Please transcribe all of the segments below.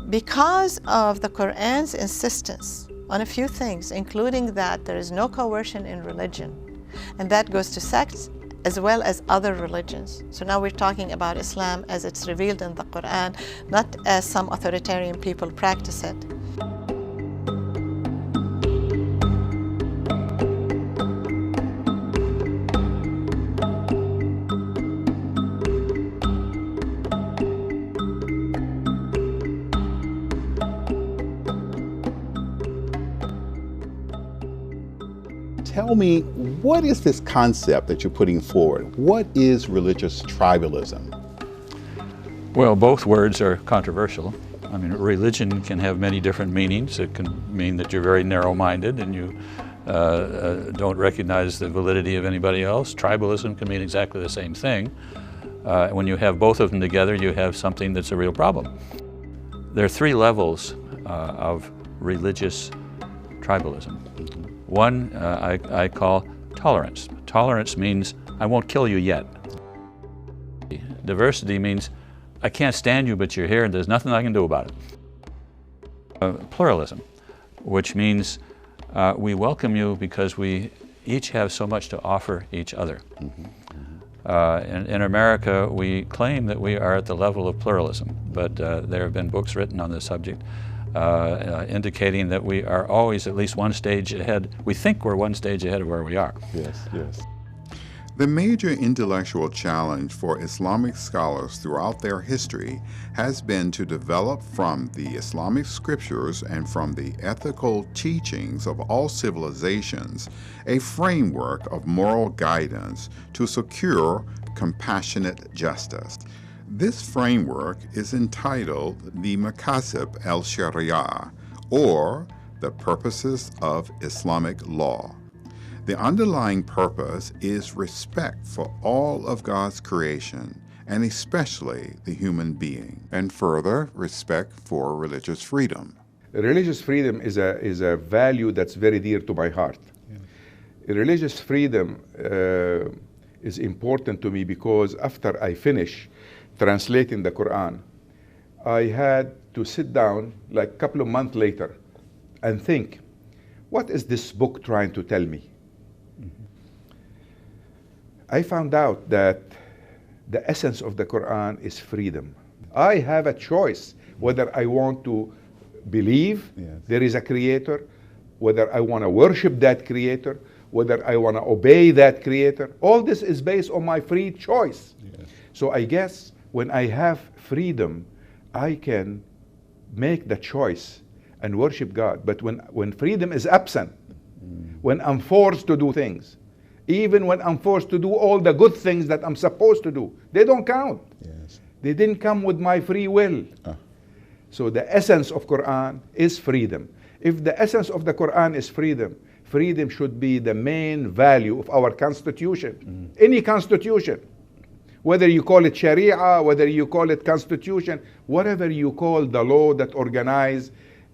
Because of the Quran's insistence on a few things, including that there is no coercion in religion, and that goes to sects as well as other religions. So now we're talking about Islam as it's revealed in the Quran, not as some authoritarian people practice it. Tell me, what is this concept that you're putting forward? What is religious tribalism? Well, both words are controversial. I mean, religion can have many different meanings. It can mean that you're very narrow-minded and you don't recognize the validity of anybody else. Tribalism can mean exactly the same thing. When you have both of them together, you have something that's a real problem. There are three levels of religious tribalism. One I call tolerance. Tolerance means I won't kill you yet. Diversity means I can't stand you, but you're here and there's nothing I can do about it. Pluralism, which means we welcome you because we each have so much to offer each other. In America, we claim that we are at the level of pluralism, but there have been books written on this subject indicating that we are always at least one stage ahead. We think we're one stage ahead of where we are. Yes, yes. The major intellectual challenge for Islamic scholars throughout their history has been to develop from the Islamic scriptures and from the ethical teachings of all civilizations a framework of moral guidance to secure compassionate justice. This framework is entitled the Maqasid al-Sharia, or the Purposes of Islamic Law. The underlying purpose is respect for all of God's creation, and especially the human being, and further, respect for religious freedom. Religious freedom is a value that's very dear to my heart. Yeah. Religious freedom is important to me because after I finish translating the Quran, I had to sit down like a couple of months later and think, what is this book trying to tell me? I found out that the essence of the Quran is freedom. I have a choice whether I want to believe there is a creator, whether I want to worship that creator, whether I want to obey that creator. All this is based on my free choice. Yes. So I guess when I have freedom, I can make the choice and worship God. But when freedom is absent, when I'm forced to do things, even when I'm forced to do all the good things that I'm supposed to do, they don't count. Yes. They didn't come with my free will. So the essence of Quran is freedom. If the essence of the Quran is freedom, freedom should be the main value of our constitution. Any constitution. Whether you call it Sharia, whether you call it Constitution, whatever you call the law that organize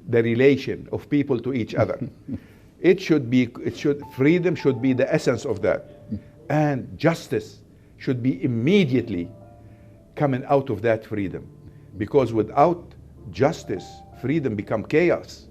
the relation of people to each other. Freedom should be the essence of that. And justice should be immediately coming out of that freedom. Because without justice, freedom becomes chaos.